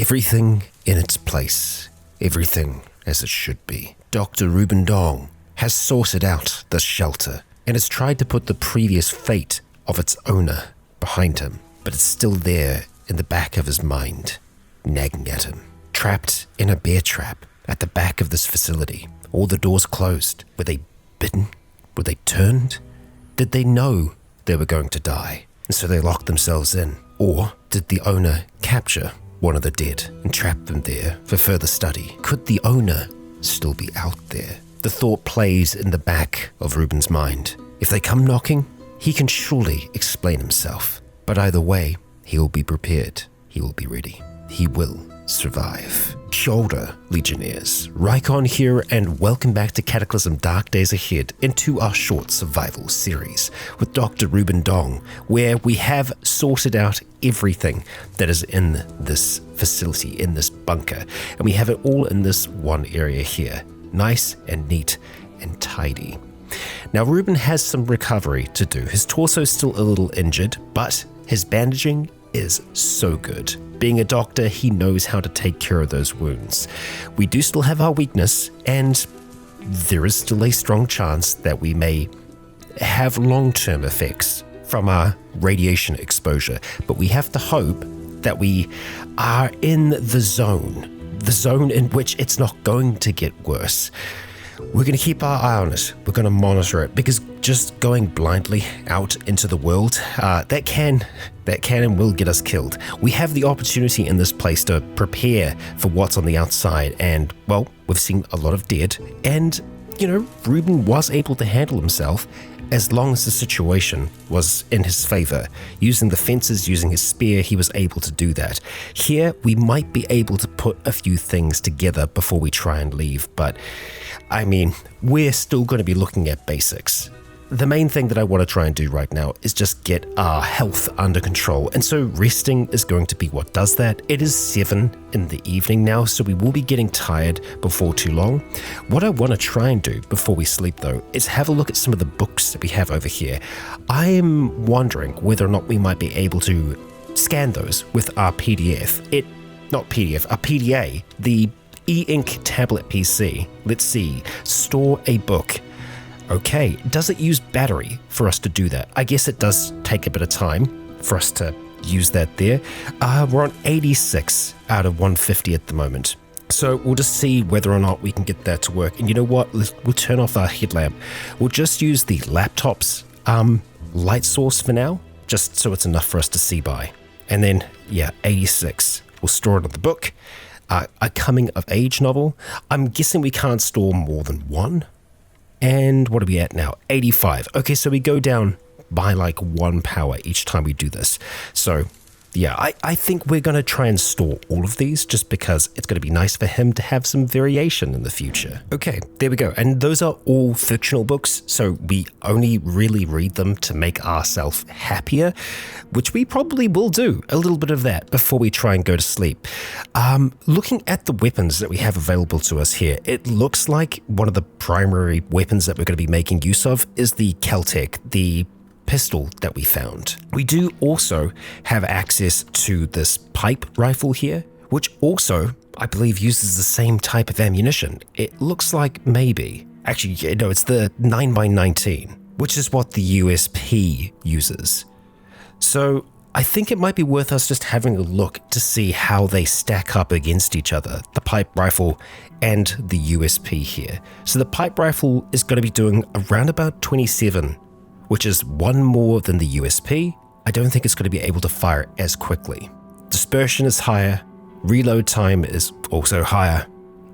Everything in its place. Everything as it should be. Dr. Ruben Dong has sorted out the shelter and has tried to put the previous fate of its owner behind him, but it's still there in the back of his mind, nagging at him. Trapped in a bear trap at the back of this facility. All the doors closed. Were they bitten? Were they turned? Did they know they were going to die, and so they locked themselves in? Or did the owner capture one of the dead and trap them there for further study? Could the owner still be out there? The thought plays in the back of Ruben's mind. If they come knocking, he can surely explain himself. But either way, he will be prepared. He will be ready. He will survive. Shoulder, Legionnaires. Rykon here, and welcome back to Cataclysm Dark Days Ahead into our short survival series with Dr. Ruben Dong, where we have sorted out everything that is in this facility, in this bunker, and we have it all in this one area here. Nice and neat and tidy. Now, Ruben has some recovery to do. His torso is still a little injured, but his bandaging is so good. Being a doctor, he knows how to take care of those wounds. We do still have our weakness, and there is still a strong chance that we may have long-term effects from our radiation exposure, but we have to hope that we are in the zone in which it's not going to get worse. We're going to keep our eye on it. We're going to monitor it, because just going blindly out into the world, that can and will get us killed. We have the opportunity in this place to prepare for what's on the outside, and, well, we've seen a lot of dead, and, Ruben was able to handle himself as long as the situation was in his favor. Using the fences, using his spear, he was able to do that. Here, we might be able to put a few things together before we try and leave, but we're still going to be looking at basics. The main thing that I want to try and do right now is just get our health under control, and so resting is going to be what does that. It is 7 in the evening now, so we will be getting tired before too long. What I want to try and do before we sleep, though, is have a look at some of the books that we have over here. I am wondering whether or not we might be able to scan those with our PDA, the e-ink tablet PC. Let's see, store a book. Okay, does it use battery for us to do that? I guess it does take a bit of time for us to use that there. We're on 86 out of 150 at the moment. So we'll just see whether or not we can get that to work. And you know what? We'll turn off our headlamp. We'll just use the laptop's light source for now, just so it's enough for us to see by. And then, 86. We'll store it on the book. A coming-of-age novel. I'm guessing we can't store more than one. And what are we at now? 85. Okay, so we go down by like 1 power each time we do this. So, I think we're going to try and store all of these just because it's going to be nice for him to have some variation in the future. Okay, there we go. And those are all fictional books, so we only really read them to make ourselves happier, which we probably will do a little bit of that before we try and go to sleep. Looking at the weapons that we have available to us here, it looks like one of the primary weapons that we're going to be making use of is the CL.AG, the pistol that we found. We do also have access to this pipe rifle here, which also, I believe, uses the same type of ammunition. It looks like maybe. Actually, no, it's the 9x19, which is what the USP uses. So I think it might be worth us just having a look to see how they stack up against each other, the pipe rifle and the USP here. So the pipe rifle is going to be doing around about 27, which is 1 more than the USP. I don't think it's going to be able to fire as quickly. Dispersion is higher, reload time is also higher,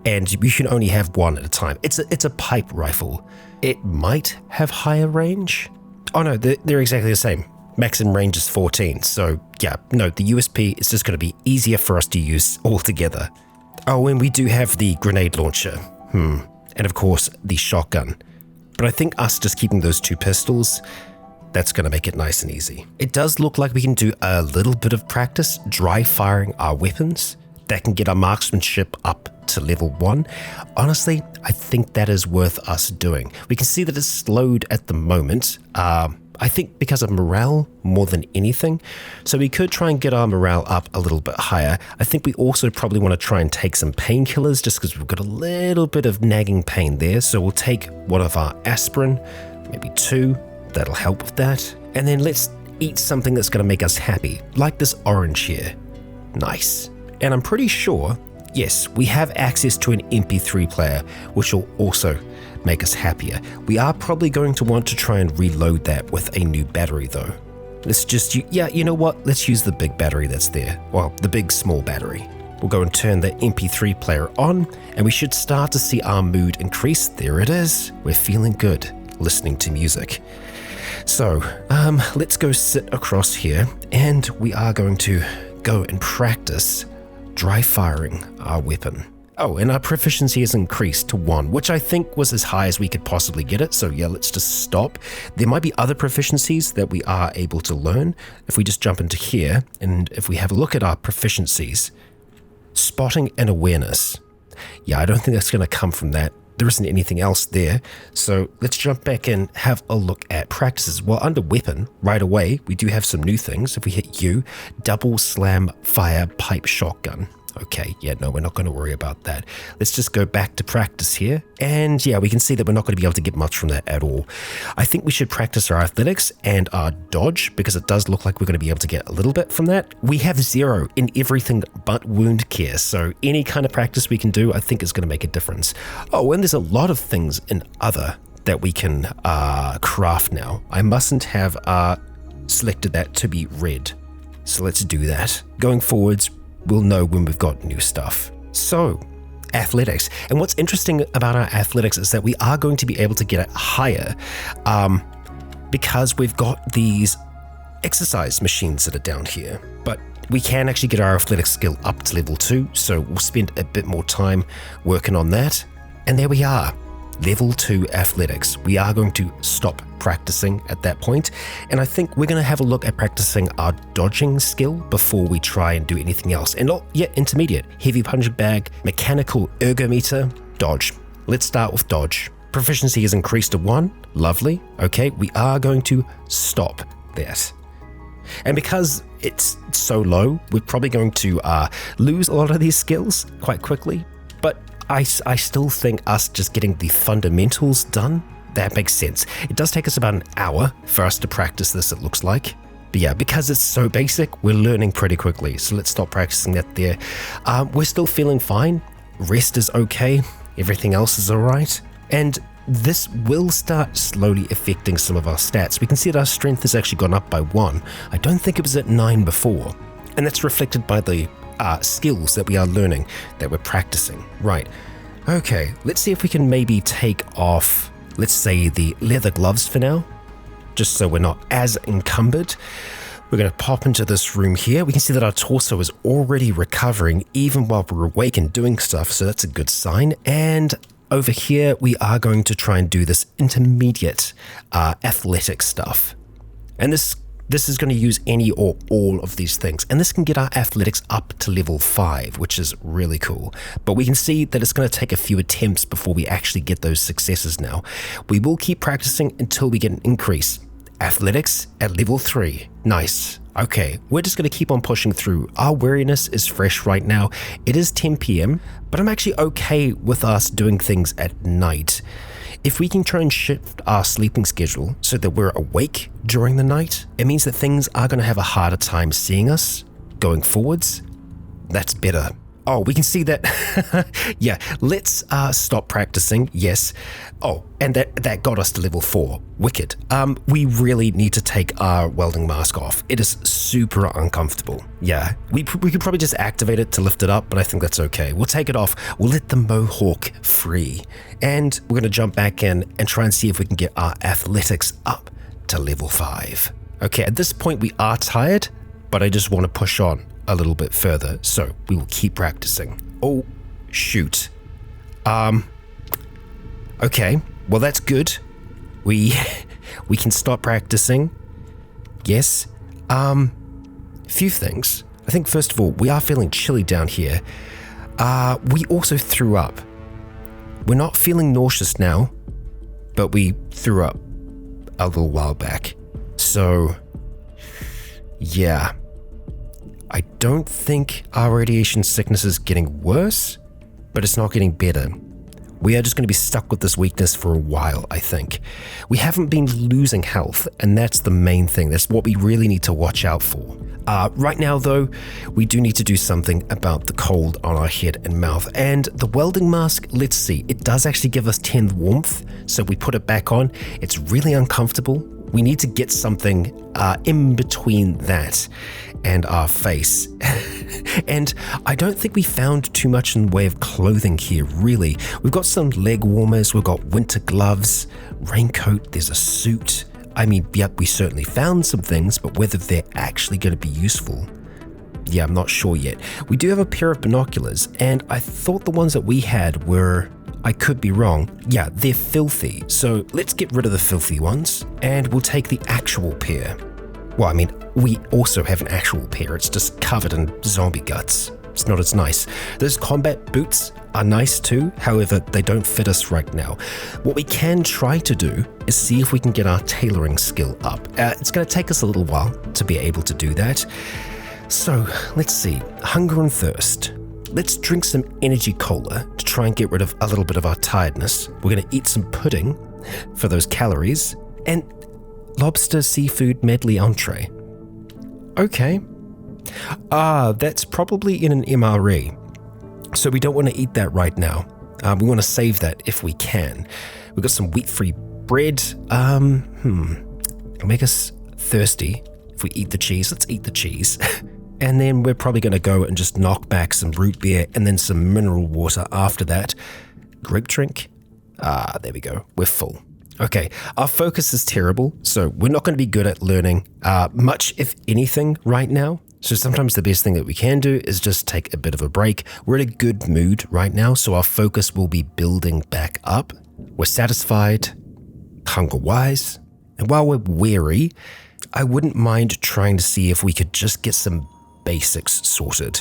and you can only have 1 at a time. It's a pipe rifle. It might have higher range. Oh no, they're exactly the same. Maximum range is 14, so the USP is just going to be easier for us to use altogether. Oh, and we do have the grenade launcher. And of course, the shotgun. But I think us just keeping those 2 pistols, that's going to make it nice and easy. It does look like we can do a little bit of practice dry firing our weapons. That can get our marksmanship up to level 1. Honestly, I think that is worth us doing. We can see that it's slowed at the moment. I think because of morale more than anything. So we could try and get our morale up a little bit higher. I think we also probably want to try and take some painkillers just because we've got a little bit of nagging pain there. So we'll take one of our aspirin, maybe 2. That'll help with that. And then let's eat something that's going to make us happy, like this orange here. Nice. And I'm pretty sure, yes, we have access to an MP3 player, which will also make us happier. We are probably going to want to try and reload that with a new battery though. Let's just, you know what? Let's use the big battery that's there. Well, the big small battery. We'll go and turn the MP3 player on, and we should start to see our mood increase. There it is. We're feeling good listening to music. So, let's go sit across here, and we are going to go and practice dry firing our weapon. Oh, and our proficiency has increased to 1, which I think was as high as we could possibly get it. So yeah, let's just stop. There might be other proficiencies that we are able to learn. If we just jump into here, and if we have a look at our proficiencies, spotting and awareness. Yeah, I don't think that's going to come from that. There isn't anything else there. So let's jump back and have a look at practices. Well, under weapon, right away, we do have some new things. If we hit U, double slam fire pipe shotgun. Okay, yeah, no, we're not going to worry about that. Let's just go back to practice here. And yeah, we can see that we're not going to be able to get much from that at all. I think we should practice our athletics and our dodge, because it does look like we're going to be able to get a little bit from that. We have 0 in everything but wound care, so any kind of practice we can do, I think is going to make a difference. Oh, and there's a lot of things in other that we can craft now. I mustn't have selected that to be red. So let's do that. Going forwards, we'll know when we've got new stuff. So, athletics. And what's interesting about our athletics is that we are going to be able to get it higher because we've got these exercise machines that are down here. But we can actually get our athletics skill up to level 2, so we'll spend a bit more time working on that. And there we are. Level 2 athletics. We are going to stop practicing at that point, and I think we're going to have a look at practicing our dodging skill before we try and do anything else. And intermediate, heavy punching bag, mechanical ergometer, dodge. Let's start with dodge. Proficiency is increased to 1. Lovely. Okay, we are going to stop that. And because it's so low, we're probably going to lose a lot of these skills quite quickly, but I still think us just getting the fundamentals done, that makes sense. It does take us about an hour for us to practice this, it looks like. But yeah, because it's so basic, we're learning pretty quickly. So let's stop practicing that there. We're still feeling fine. Rest is okay. Everything else is all right. And this will start slowly affecting some of our stats. We can see that our strength has actually gone up by 1. I don't think it was at 9 before. And that's reflected by the skills that we are learning, that we're practicing. Right. Okay, let's see if we can maybe take off, let's say, the leather gloves for now, just so we're not as encumbered. We're going to pop into this room here. We can see that our torso is already recovering even while we're awake and doing stuff, so that's a good sign. And over here, we are going to try and do this intermediate athletic stuff. And this is going to use any or all of these things. And this can get our athletics up to level 5, which is really cool. But we can see that it's going to take a few attempts before we actually get those successes now. We will keep practicing until we get an increase. Athletics at level 3. Nice. Okay, we're just going to keep on pushing through. Our weariness is fresh right now. It is 10 p.m., but I'm actually okay with us doing things at night. If we can try and shift our sleeping schedule so that we're awake during the night, it means that things are going to have a harder time seeing us going forwards. That's better. Oh, we can see that. Yeah, let's stop practicing. Yes. Oh, and that got us to level 4. Wicked. We really need to take our welding mask off. It is super uncomfortable. Yeah, we could probably just activate it to lift it up, but I think that's okay. We'll take it off. We'll let the mohawk free. And we're going to jump back in and try and see if we can get our athletics up to level 5. Okay, at this point we are tired, but I just want to push on a little bit further, so we will keep practicing. Oh, shoot. Okay, well that's good. We can stop practicing. Yes. Few things. I think first of all, we are feeling chilly down here. We also threw up. We're not feeling nauseous now, but we threw up a little while back. So, yeah. I don't think our radiation sickness is getting worse, but it's not getting better. We are just going to be stuck with this weakness for a while, I think. We haven't been losing health, and that's the main thing. That's what we really need to watch out for. Right now, though, we do need to do something about the cold on our head and mouth. And the welding mask, let's see, it does actually give us 10 warmth, so we put it back on. It's really uncomfortable. We need to get something in between that and our face. And I don't think we found too much in the way of clothing here, really. We've got some leg warmers, we've got winter gloves, raincoat, there's a suit. I mean, yep, we certainly found some things, but whether they're actually going to be useful, yeah, I'm not sure yet. We do have a pair of binoculars, and I thought the ones that we had were, I could be wrong, yeah, they're filthy. So let's get rid of the filthy ones, and we'll take the actual pair. Well, I mean, we also have an actual pair, it's just covered in zombie guts. It's not as nice. Those combat boots are nice too, however, they don't fit us right now. What we can try to do is see if we can get our tailoring skill up. It's going to take us a little while to be able to do that. So, let's see. Hunger and thirst. Let's drink some energy cola to try and get rid of a little bit of our tiredness. We're going to eat some pudding for those calories. And lobster seafood medley entree. Okay. That's probably in an MRE. So we don't want to eat that right now. We want to save that if we can. We've got some wheat-free bread. It'll make us thirsty if we eat the cheese. Let's eat the cheese. And then we're probably going to go and just knock back some root beer and then some mineral water after that. Grape drink. There we go. We're full. Okay, our focus is terrible, so we're not going to be good at learning much, if anything, right now. So sometimes the best thing that we can do is just take a bit of a break. We're in a good mood right now, so our focus will be building back up. We're satisfied, hunger-wise, and while we're weary, I wouldn't mind trying to see if we could just get some basics sorted.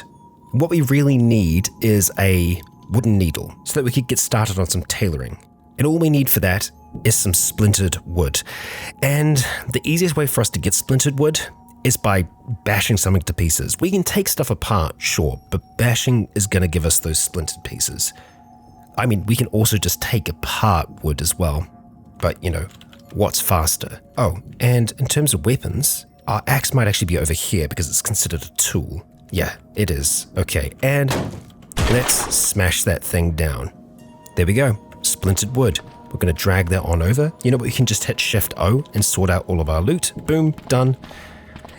What we really need is a wooden needle so that we could get started on some tailoring. And all we need for that is some splintered wood. And the easiest way for us to get splintered wood is by bashing something to pieces. We can take stuff apart, sure, but bashing is going to give us those splintered pieces. I mean, we can also just take apart wood as well. But, you know, what's faster? Oh, and in terms of weapons, our axe might actually be over here because it's considered a tool. Yeah, it is. Okay, and let's smash that thing down. There we go. Splintered wood. We're going to drag that on over. You know what? We can just hit Shift-O and sort out all of our loot. Boom, done.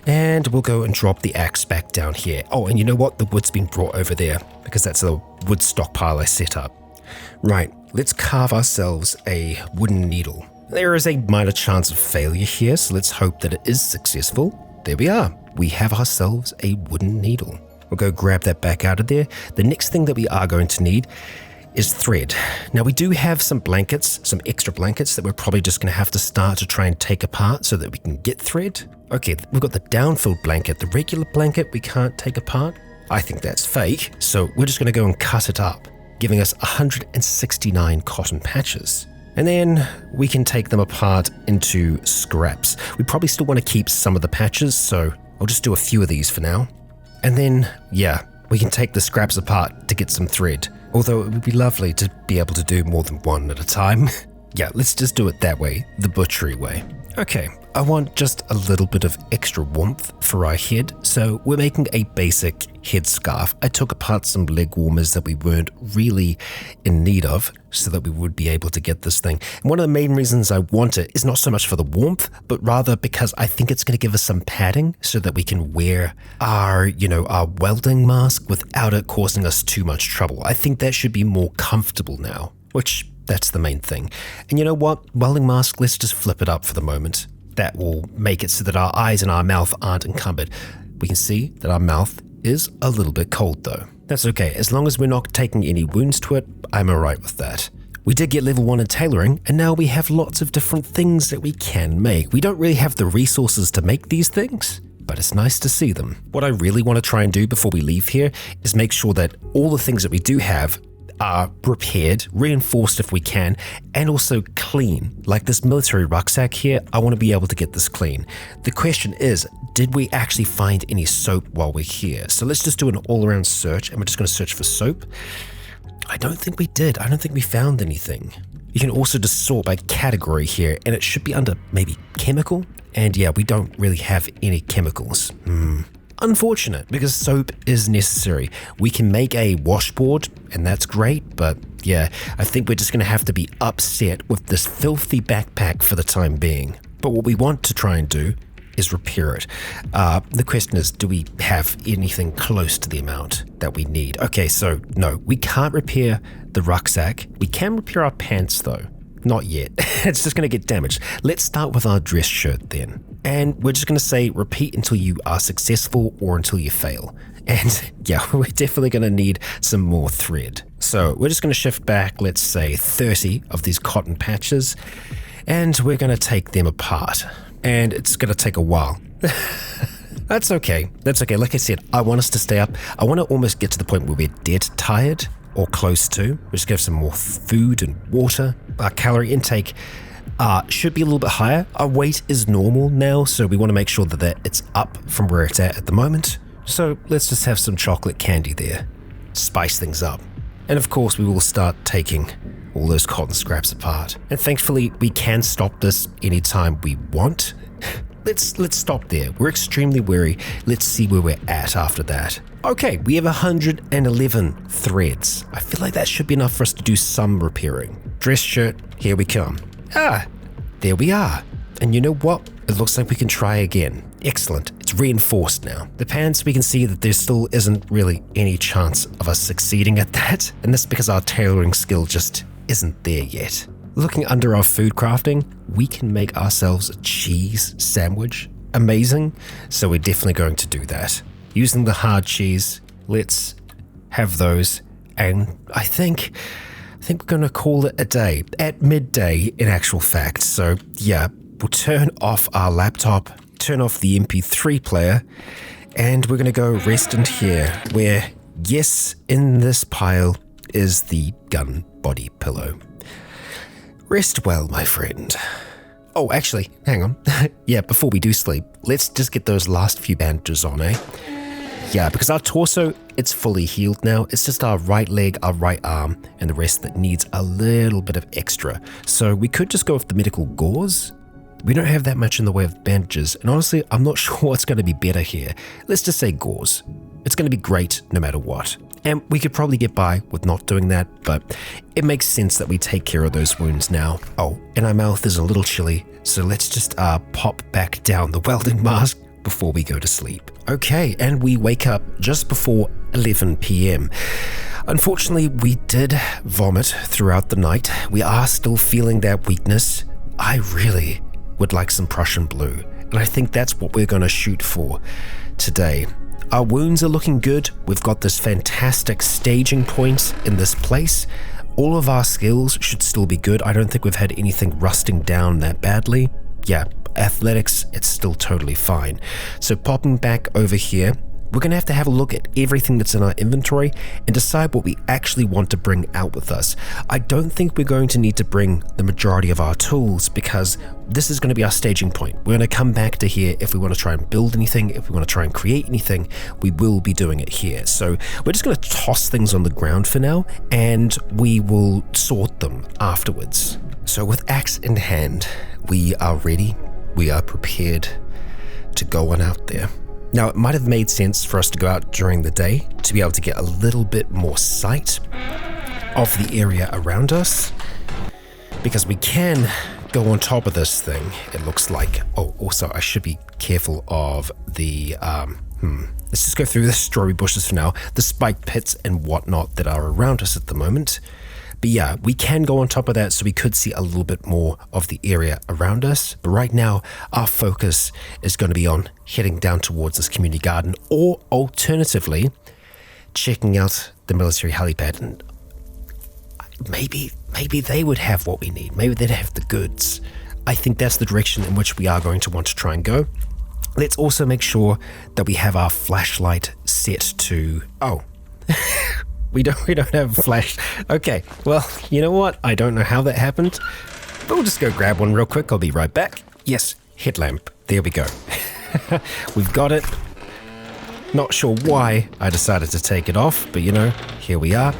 And we'll go and drop the axe back down here. Oh, and you know what? The wood's been brought over there because that's the wood stockpile I set up. Right, let's carve ourselves a wooden needle. There is a minor chance of failure here, so let's hope that it is successful. There we are. We have ourselves a wooden needle. We'll go grab that back out of there. The next thing that we are going to need is thread. Now we do have some blankets, some extra blankets that we're probably just going to have to start to try and take apart so that we can get thread. Okay, we've got the downfilled blanket. The regular blanket we can't take apart. I think that's fake, so we're just going to go and cut it up, giving us 169 cotton patches. And then we can take them apart into scraps. We probably still want to keep some of the patches, so I'll just do a few of these for now. And then, yeah, we can take the scraps apart to get some thread. Although it would be lovely to be able to do more than one at a time. Yeah, let's just do it that way, the butchery way. Okay, I want just a little bit of extra warmth for our head, so we're making a basic headscarf. I took apart some leg warmers that we weren't really in need of so that we would be able to get this thing. And one of the main reasons I want it is not so much for the warmth, but rather because I think it's going to give us some padding so that we can wear our welding mask without it causing us too much trouble. I think that should be more comfortable now, which that's the main thing. And you know what? Welding mask, let's just flip it up for the moment. That will make it so that our eyes and our mouth aren't encumbered. We can see that our mouth is a little bit cold though. That's okay, as long as we're not taking any wounds to it, I'm alright with that. We did get level 1 in tailoring, and now we have lots of different things that we can make. We don't really have the resources to make these things, but it's nice to see them. What I really want to try and do before we leave here is make sure that all the things that we do have repaired, reinforced if we can, and also clean. Like this military rucksack here, I want to be able to get this clean. The question is, did we actually find any soap while we're here? So let's just do an all-around search, and we're just going to search for soap. I don't think we did. I don't think we found anything. You can also just sort by category here, and it should be under maybe chemical. And yeah, we don't really have any chemicals. Unfortunate, because soap is necessary. We can make a washboard, and that's great, but yeah, I think we're just going to have to be upset with this filthy backpack for the time being. But what we want to try and do is repair it. The question is, do we have anything close to the amount that we need? Okay, so no, we can't repair the rucksack. We can repair our pants though. Not yet. It's just going to get damaged. Let's start with our dress shirt then. And we're just going to say repeat until you are successful or until you fail. And yeah, we're definitely going to need some more thread. So we're just going to shift back, let's say 30 of these cotton patches, and we're going to take them apart. And it's going to take a while. That's okay. That's okay. Like I said, I want us to stay up. I want to almost get to the point where we're dead tired or close to. We're just going to have some more food and water. Our calorie intake should be a little bit higher. Our weight is normal now, so we want to make sure that it's up from where it's at the moment. So let's just have some chocolate candy there. Spice things up. And of course, we will start taking all those cotton scraps apart. And thankfully, we can stop this anytime we want. Let's stop there. We're extremely wary. Let's see where we're at after that. Okay, we have 111 threads. I feel like that should be enough for us to do some repairing. Dress shirt, here we come. There we are. And you know what? It looks like we can try again. Excellent. It's reinforced now. The pants, we can see that there still isn't really any chance of us succeeding at that. And that's because our tailoring skill just isn't there yet. Looking under our food crafting, we can make ourselves a cheese sandwich. Amazing. So we're definitely going to do that. Using the hard cheese, let's have those. And I think we're going to call it a day. At midday, in actual fact. So yeah, we'll turn off our laptop, turn off the MP3 player, and we're going to go rest in here, where, yes, in this pile is the gun body pillow. Rest well, my friend. Oh, actually, hang on. Yeah, before we do sleep, let's just get those last few bandages on, eh? Yeah, because our torso, it's fully healed now. It's just our right leg, our right arm, and the rest that needs a little bit of extra. So we could just go with the medical gauze. We don't have that much in the way of bandages, and honestly, I'm not sure what's going to be better here. Let's just say gauze. It's going to be great no matter what. And we could probably get by with not doing that, but it makes sense that we take care of those wounds now. Oh, and our mouth is a little chilly, so let's just pop back down the welding mask before we go to sleep. Okay, and we wake up just before 11 p.m. Unfortunately, we did vomit throughout the night. We are still feeling that weakness. I really would like some Prussian blue, and I think that's what we're going to shoot for today. Our wounds are looking good. We've got this fantastic staging point in this place. All of our skills should still be good. I don't think we've had anything rusting down that badly. Yeah, athletics, it's still totally fine. So popping back over here, we're going to have a look at everything that's in our inventory and decide what we actually want to bring out with us. I don't think we're going to need to bring the majority of our tools because this is going to be our staging point. We're going to come back to here if we want to try and build anything, if we want to try and create anything, we will be doing it here. So we're just going to toss things on the ground for now and we will sort them afterwards. So with axe in hand, we are ready, we are prepared to go on out there. Now, it might have made sense for us to go out during the day to be able to get a little bit more sight of the area around us, because we can go on top of this thing, it looks like. Oh, also, I should be careful of the, let's just go through the strawberry bushes for now, the spike pits and whatnot that are around us at the moment. But yeah, we can go on top of that, so we could see a little bit more of the area around us. But right now, our focus is going to be on heading down towards this community garden, or alternatively, checking out the military helipad. And maybe they would have what we need. Maybe they'd have the goods. I think that's the direction in which we are going to want to try and go. Let's also make sure that we have our flashlight set to... Oh. We don't have a flash. Okay, well, you know what? I don't know how that happened, but we'll just go grab one real quick. I'll be right back. Yes, headlamp. There we go. We've got it. Not sure why I decided to take it off, but here we are.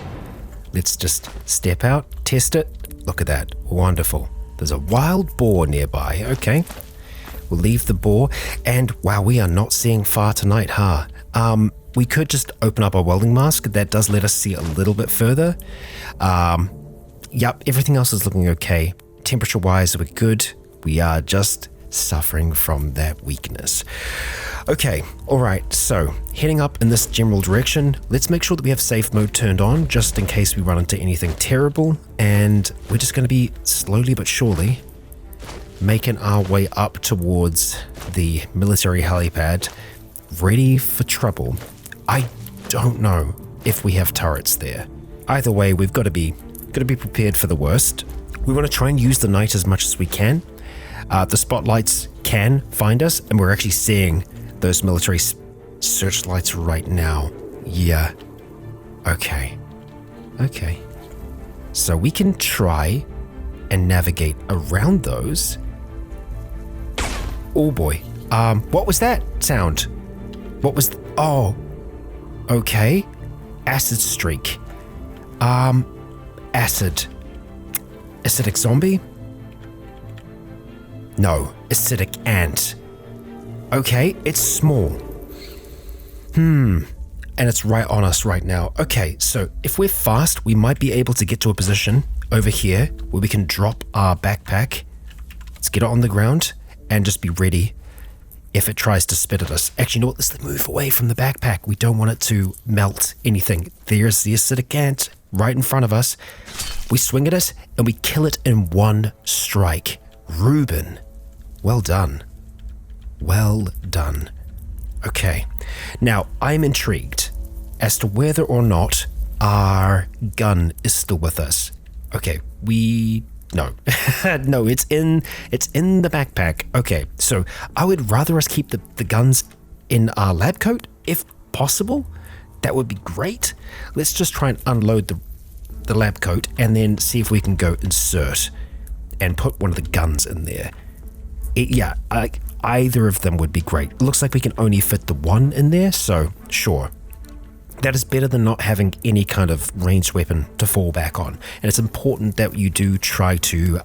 Let's just step out, test it. Look at that. Wonderful. There's a wild boar nearby. Okay. We'll leave the boar. And wow, we are not seeing far tonight, huh? We could just open up our welding mask. That does let us see a little bit further. Yep, everything else is looking okay. Temperature-wise, we're good. We are just suffering from that weakness. Okay, alright, so heading up in this general direction, let's make sure that we have safe mode turned on just in case we run into anything terrible, and we're just going to be slowly but surely making our way up towards the military helipad, ready for trouble. I don't know if we have turrets there. Either way, we've got to be prepared for the worst. We want to try and use the night as much as we can. The spotlights can find us, and we're actually seeing those military searchlights right now. Yeah. Okay. So we can try and navigate around those. Oh boy. What was that sound? What was... Oh. Okay. Acid streak. Acid. Acidic zombie? No. Acidic ant. Okay, it's small. And it's right on us right now. Okay, so if we're fast, we might be able to get to a position over here where we can drop our backpack. Let's get it on the ground and just be ready if it tries to spit at us. Actually, you know what? Let's move away from the backpack. We don't want it to melt anything. There's the acidic ant right in front of us. We swing at it and we kill it in one strike. Ruben, well done. Well done. Okay, now I'm intrigued as to whether or not our gun is still with us. Okay, no, no, it's in the backpack. Okay, so I would rather us keep the guns in our lab coat if possible. That would be great. Let's just try and unload the lab coat and then see if we can go insert and put one of the guns in there. Either of them would be great. It looks like we can only fit the one in there, so sure. That is better than not having any kind of ranged weapon to fall back on. And it's important that you do try to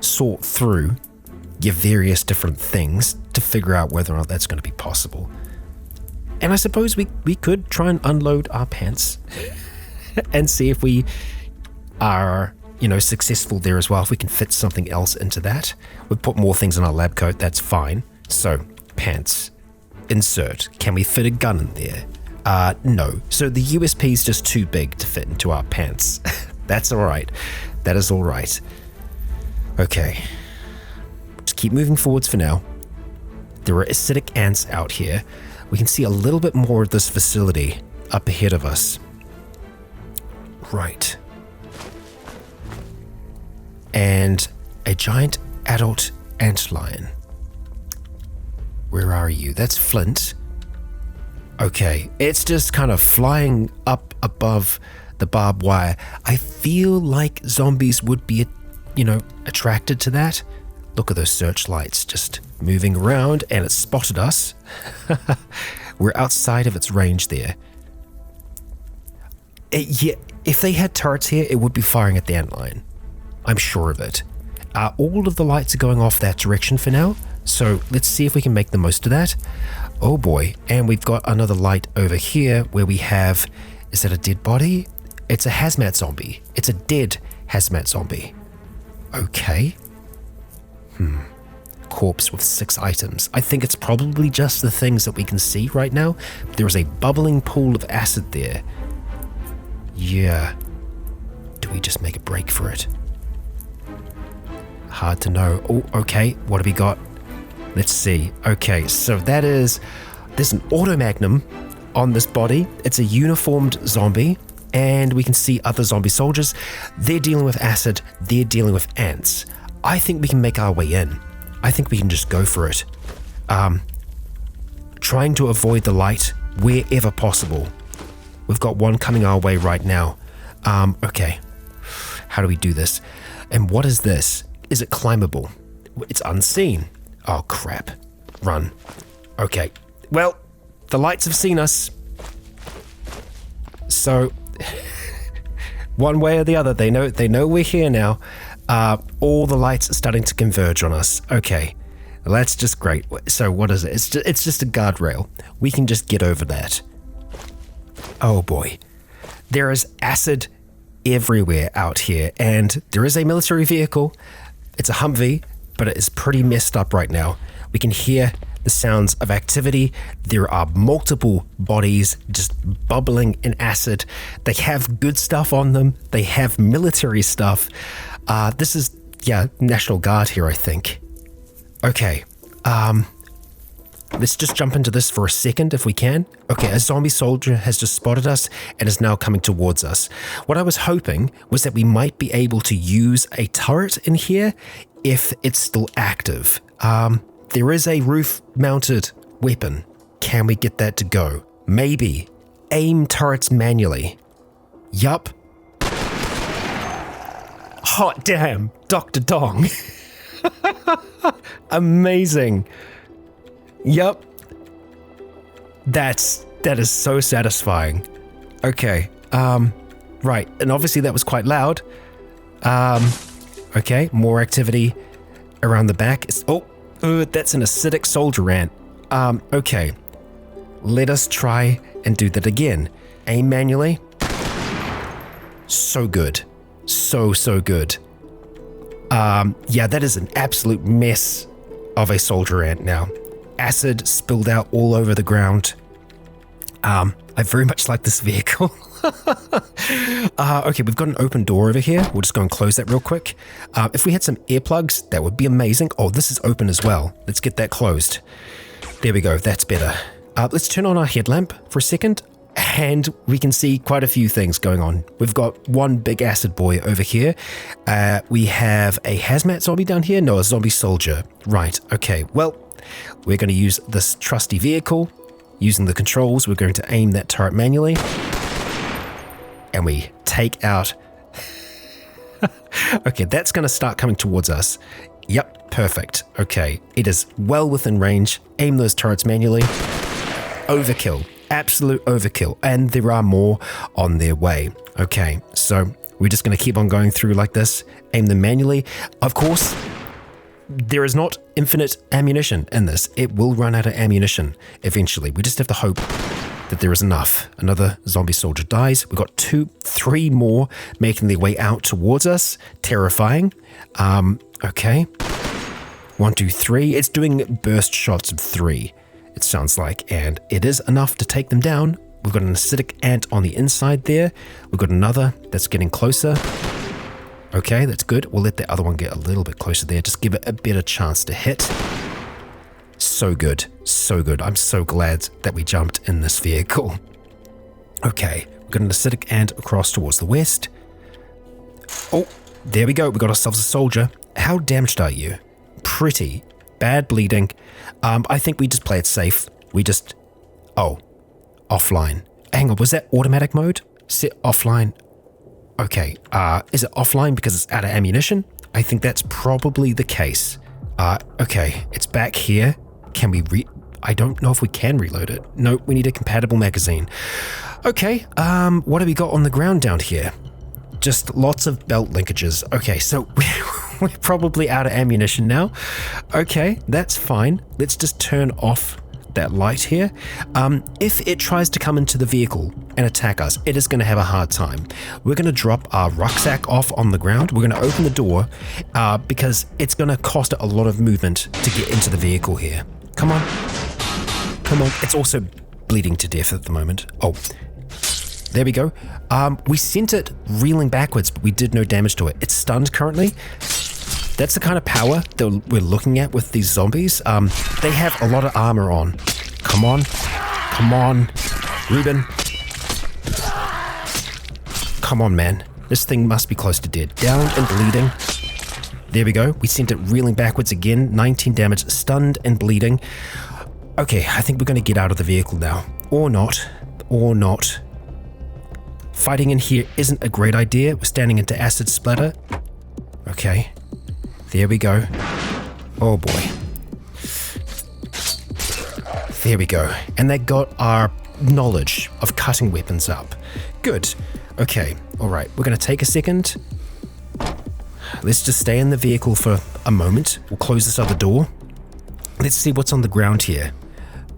sort through your various different things to figure out whether or not that's going to be possible. And I suppose we could try and unload our pants and see if we are, successful there as well. If we can fit something else into that. We'll put more things in our lab coat, that's fine. So, pants. Insert. Can we fit a gun in there? No. So the USP is just too big to fit into our pants. That's alright. That is alright. Okay. Just keep moving forwards for now. There are acidic ants out here. We can see a little bit more of this facility up ahead of us. Right. And a giant adult antlion. Where are you? That's Flint. Okay, it's just kind of flying up above the barbed wire. I feel like zombies would be, attracted to that. Look at those searchlights just moving around, and it spotted us. We're outside of its range there. If they had turrets here, it would be firing at the antlion. I'm sure of it. All of the lights are going off that direction for now, so let's see if we can make the most of that. Oh boy, and we've got another light over here where we have, is that a dead body? It's a hazmat zombie. It's a dead hazmat zombie. Okay. Corpse with 6 items. I think it's probably just the things that we can see right now. There is a bubbling pool of acid there. Yeah. Do we just make a break for it? Hard to know. Oh, okay. What have we got? Let's see. Okay, so there's an automagnum on this body. It's a uniformed zombie, and we can see other zombie soldiers. They're dealing with acid. They're dealing with ants. I think we can make our way in. I think we can just go for it. Trying to avoid the light wherever possible. We've got one coming our way right now. Okay. How do we do this? And what is this? Is it climbable? It's unseen. Oh, crap. Run. Okay. Well, the lights have seen us. So, one way or the other, they know we're here now. All the lights are starting to converge on us. Okay. Well, that's just great. So what is it? It's just a guardrail. We can just get over that. Oh boy. There is acid everywhere out here, and there is a military vehicle. It's a Humvee, but it is pretty messed up right now. We can hear the sounds of activity. There are multiple bodies just bubbling in acid. They have good stuff on them. They have military stuff. This is, National Guard here, I think. Okay, let's just jump into this for a second if we can. Okay, a zombie soldier has just spotted us and is now coming towards us. What I was hoping was that we might be able to use a turret in here if it's still active. There is a roof-mounted weapon. Can we get that to go? Maybe. Aim turrets manually. Yup. Hot damn, Dr. Dong. Amazing. Yup. That is so satisfying. Okay. Right. And obviously that was quite loud. Okay. More activity around the back. That's an acidic soldier ant. Okay. Let us try and do that again. Aim manually. So good. So good. That is an absolute mess of a soldier ant now. Acid spilled out all over the ground. I very much like this vehicle. Okay, we've got an open door over here. We'll just go and close that real quick. If we had some earplugs, that would be amazing. Oh, this is open as well. Let's get that closed. There we go. That's better. Let's turn on our headlamp for a second, and we can see quite a few things going on. We've got one big acid boy over here. We have a hazmat zombie down here. No, a zombie soldier. Right. Okay. Well, we're going to use this trusty vehicle. Using the controls, we're going to aim that turret manually. And we take out... Okay, that's going to start coming towards us. Yep, perfect. Okay, it is well within range. Aim those turrets manually. Overkill. Absolute overkill. And there are more on their way. Okay, so we're just going to keep on going through like this. Aim them manually. Of course, there is not infinite ammunition in this. It will run out of ammunition eventually. We just have to hope that there is enough. Another zombie soldier dies. We've got 3 more making their way out towards us. Terrifying. Okay. 1, 2, 3. It's doing burst shots of 3, it sounds like, and it is enough to take them down. We've got an acidic ant on the inside there. We've got another that's getting closer. Okay, that's good. We'll let the other one get a little bit closer there. Just give it a better chance to hit. So good. So good. I'm so glad that we jumped in this vehicle. Okay, we've got an acidic ant across towards the west. Oh, there we go. We got ourselves a soldier. How damaged are you? Pretty. Bad bleeding. I think we just play it safe. We just... Oh, offline. Hang on, was that automatic mode? Set offline. Okay, is it offline because it's out of ammunition? I think that's probably the case. Okay, it's back here. Can we I don't know if we can reload it. No, we need a compatible magazine. Okay, what have we got on the ground down here? Just lots of belt linkages. Okay, so we're probably out of ammunition now. Okay, that's fine. Let's just turn off that light here. If it tries to come into the vehicle and attack us, it is going to have a hard time. We're going to drop our rucksack off on the ground. We're going to open the door because it's going to cost it a lot of movement to get into the vehicle here. Come on. Come on. It's also bleeding to death at the moment. Oh, there we go. We sent it reeling backwards, but we did no damage to it. It's stunned currently. That's the kind of power that we're looking at with these zombies. They have a lot of armor on. Come on. Come on. Ruben. Come on, man. This thing must be close to dead. Down and bleeding. There we go. We sent it reeling backwards again. 19 damage. Stunned and bleeding. Okay, I think we're going to get out of the vehicle now. Or not. Or not. fighting in here isn't a great idea. We're standing into acid splatter. Okay. There we go. Oh boy. There we go. And that got our knowledge of cutting weapons up. Good. Okay. All right. We're going to take a second. Let's just stay in the vehicle for a moment. We'll close this other door. Let's see what's on the ground here.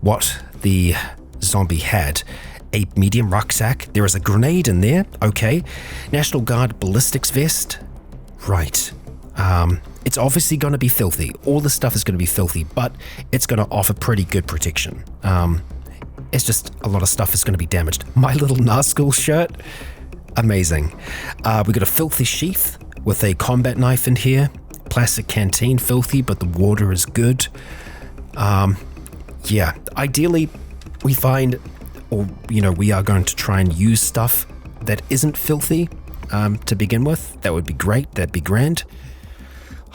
What the zombie had. A medium rucksack. There is a grenade in there. Okay. National Guard ballistics vest. Right. It's obviously going to be filthy. All this stuff is going to be filthy, but it's going to offer pretty good protection. It's just a lot of stuff is going to be damaged. My little Nazgul shirt. Amazing. We got a filthy sheath with a combat knife in here. Plastic canteen, filthy, but the water is good. Yeah, ideally we find, or we are going to try and use stuff that isn't filthy to begin with. That would be great. That'd be grand.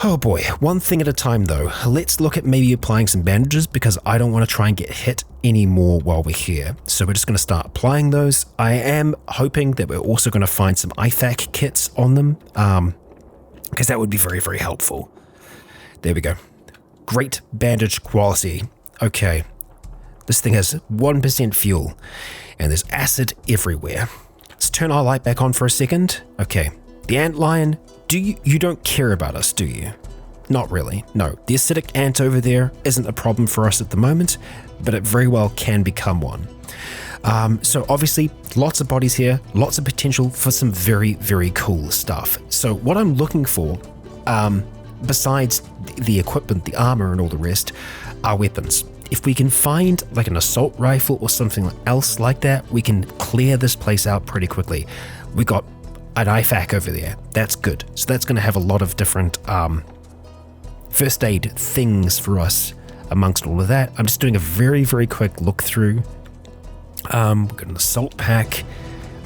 Oh boy, one thing at a time though. Let's look at maybe applying some bandages because I don't want to try and get hit anymore while we're here. So we're just going to start applying those. I am hoping that we're also going to find some IFAK kits on them because that would be very, very helpful. There we go. Great bandage quality. Okay. This thing has 1% fuel and there's acid everywhere. Let's turn our light back on for a second. Okay. The antlion. You don't care about us, do you? Not really, no. The acidic ant over there isn't a problem for us at the moment, but it very well can become one. So obviously, lots of bodies here, lots of potential for some very, very cool stuff. So what I'm looking for, besides the equipment, the armor and all the rest, are weapons. If we can find like an assault rifle or something else like that, we can clear this place out pretty quickly. We got an IFAK over there. That's good. So that's going to have a lot of different first aid things for us amongst all of that. I'm just doing a very, very quick look through. We've got an assault pack,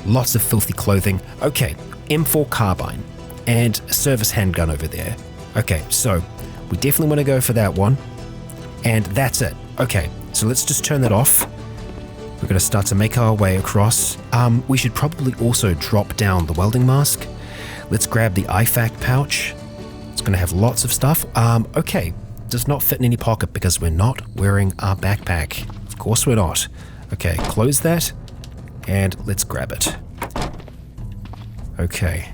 lots of filthy clothing. Okay, M4 carbine and a service handgun over there. Okay, so we definitely want to go for that one. And that's it. Okay, so let's just turn that off. We're going to start to make our way across. We should probably also drop down the welding mask. Let's grab the IFAK pouch. It's going to have lots of stuff. Okay, does not fit in any pocket because we're not wearing our backpack. Of course we're not. Okay, close that and let's grab it. Okay.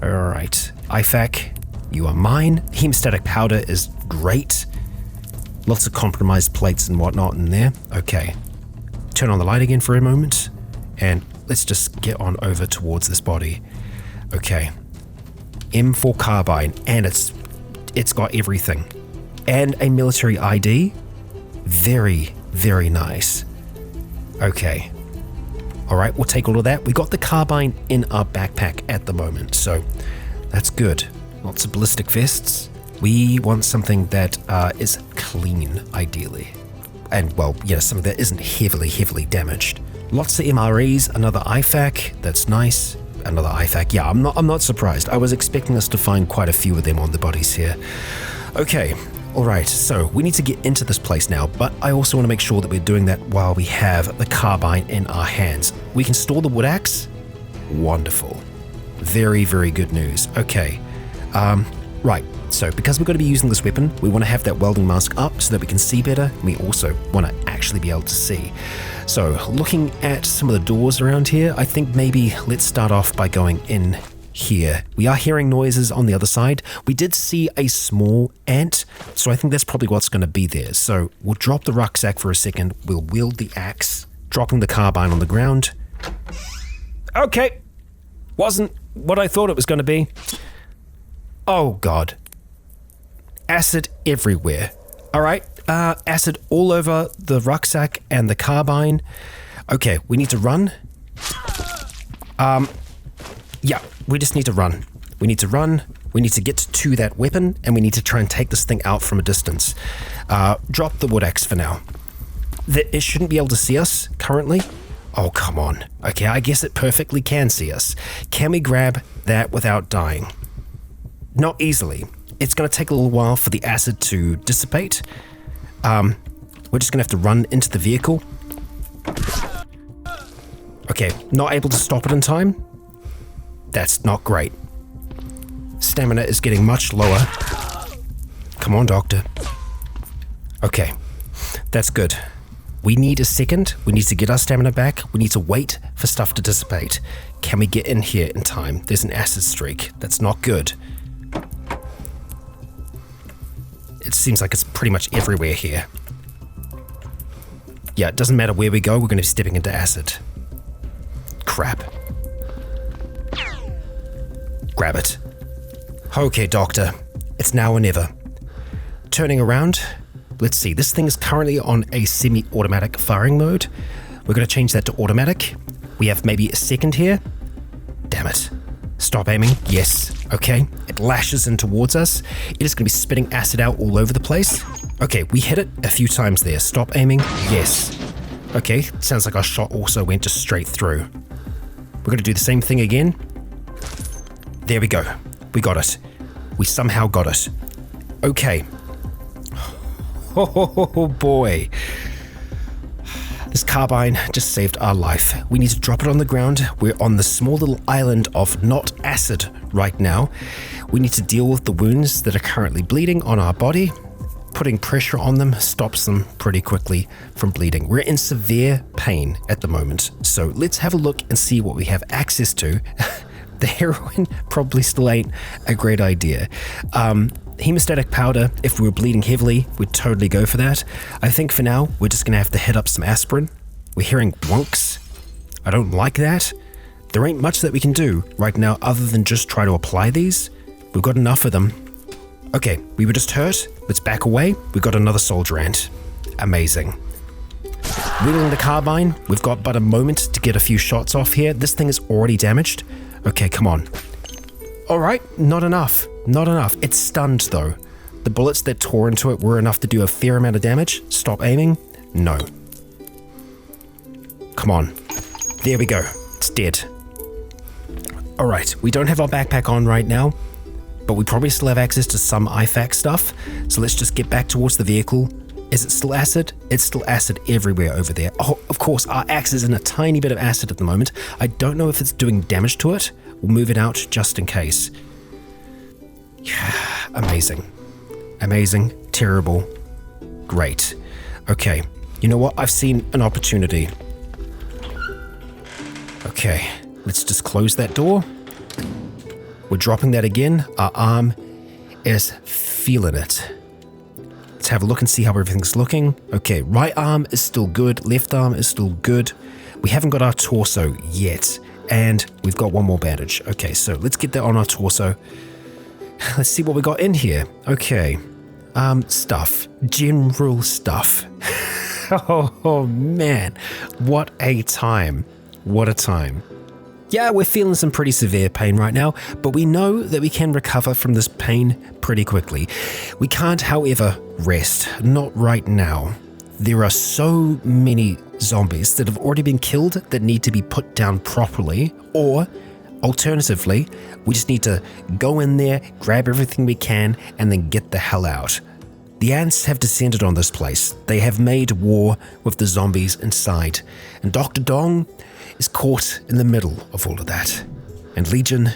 All right, IFAK, you are mine. Hemostatic powder is great. Lots of compromised plates and whatnot in there. Okay. Turn on the light again for a moment and let's just get on over towards this body. Okay. M4 carbine and it's got everything. And a military ID. Very, very nice. Okay. All right, we'll take all of that. We got the carbine in our backpack at the moment, so that's good. Lots of ballistic vests. We want something that is clean, ideally. And, well, yeah, something that isn't heavily, heavily damaged. Lots of MREs, another IFAK, that's nice. Another IFAK, yeah, I'm not surprised. I was expecting us to find quite a few of them on the bodies here. Okay, alright, so we need to get into this place now, but I also want to make sure that we're doing that while we have the carbine in our hands. We can store the wood axe? Wonderful. Very, very good news. Okay, right. So because we're going to be using this weapon, we want to have that welding mask up so that we can see better. We also want to actually be able to see. So looking at some of the doors around here, I think maybe let's start off by going in here. We are hearing noises on the other side. We did see a small ant, so I think that's probably what's going to be there. So we'll drop the rucksack for a second. We'll wield the axe, dropping the carbine on the ground. Okay. Wasn't what I thought it was going to be. Oh, God. Acid everywhere. All right, acid all over the rucksack and the carbine. Okay, we need to run. Yeah, we just need to run. We need to run. We need to get to that weapon, and we need to try and take this thing out from a distance. Drop the wood axe for now. It shouldn't be able to see us currently. Oh, come on. Okay, I guess it perfectly can see us. Can we grab that without dying? Not easily. It's going to take a little while for the acid to dissipate. We're just going to have to run into the vehicle. Okay, not able to stop it in time. That's not great. Stamina is getting much lower. Come on, Doctor. Okay, that's good. We need a second. We need to get our stamina back. We need to wait for stuff to dissipate. Can we get in here in time? There's an acid streak. That's not good. It seems like it's pretty much everywhere here. Yeah, it doesn't matter where we go, we're going to be stepping into acid. Crap. Grab it. Okay, Doctor. It's now or never. Turning around. Let's see, this thing is currently on a semi-automatic firing mode. We're going to change that to automatic. We have maybe a second here. Damn it. Stop aiming. Yes. Okay. It lashes in towards us. It is going to be spitting acid out all over the place. Okay, we hit it a few times there. Stop aiming. Yes. Okay, sounds like our shot also went just straight through. We're going to do the same thing again. There we go. We got it. We somehow got it. Okay. Oh boy. This carbine just saved our life. We need to drop it on the ground. We're on the small little island of not acid right now. We need to deal with the wounds that are currently bleeding on our body. Putting pressure on them stops them pretty quickly from bleeding. We're in severe pain at the moment. So let's have a look and see what we have access to. The heroin probably still ain't a great idea. Hemostatic powder, if we were bleeding heavily, we'd totally go for that. I think for now, we're just going to have to hit up some aspirin. We're hearing wonks. I don't like that. There ain't much that we can do right now other than just try to apply these. We've got enough of them. Okay, we were just hurt. Let's back away. We've got another soldier ant. Amazing. Wheeling the carbine. We've got but a moment to get a few shots off here. This thing is already damaged. Okay, come on. All right, not enough. Not enough. It's stunned, though. The bullets that tore into it were enough to do a fair amount of damage. Stop aiming. No. Come on. There we go. It's dead. All right, we don't have our backpack on right now, but we probably still have access to some IFAC stuff. So let's just get back towards the vehicle. Is it still acid? It's still acid everywhere over there. Oh, of course, our axe is in a tiny bit of acid at the moment. I don't know if it's doing damage to it. We'll move it out just in case. Yeah, amazing. Amazing. Terrible. Great. Okay. You know what? I've seen an opportunity. Okay. Let's just close that door. We're dropping that again. Our arm is feeling it. Let's have a look and see how everything's looking. Okay, right arm is still good. Left arm is still good. We haven't got our torso yet. And we've got one more bandage. Okay, so let's get that on our torso. Let's see what we got in here. Okay. Stuff. General stuff. Oh, man. What a time. What a time. Yeah, we're feeling some pretty severe pain right now, but we know that we can recover from this pain pretty quickly. We can't, however, rest. Not right now. There are so many zombies that have already been killed that need to be put down properly, or alternatively, we just need to go in there, grab everything we can, and then get the hell out. The ants have descended on this place. They have made war with the zombies inside, and Dr. Dong is caught in the middle of all of that. And Legion,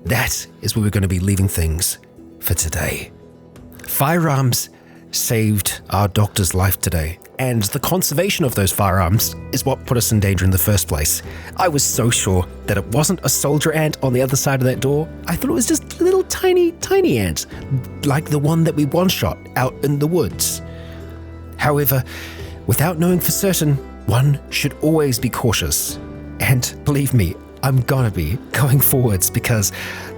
that is where we're going to be leaving things for today. Firearms saved our doctor's life today, and the conservation of those firearms is what put us in danger in the first place. I was so sure that it wasn't a soldier ant on the other side of that door. I thought it was just a little tiny ant, like the one that we one-shot out in the woods. However, without knowing for certain, one should always be cautious. And believe me, I'm gonna be going forwards, because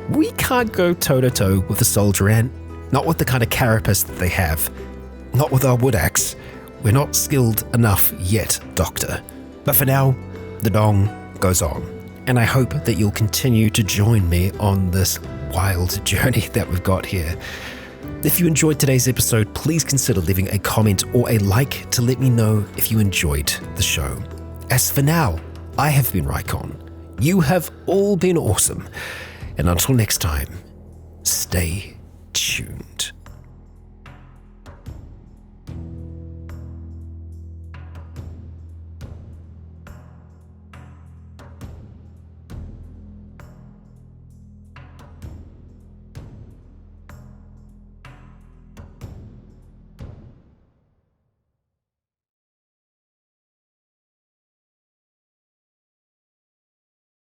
we can't go toe-to-toe with a soldier ant. Not with the kind of carapace that they have. Not with our wood axe. We're not skilled enough yet, Doctor. But for now, the Dong goes on. And I hope that you'll continue to join me on this wild journey that we've got here. If you enjoyed today's episode, please consider leaving a comment or a like to let me know if you enjoyed the show. As for now, I have been Raikon. You have all been awesome. And until next time, stay tuned.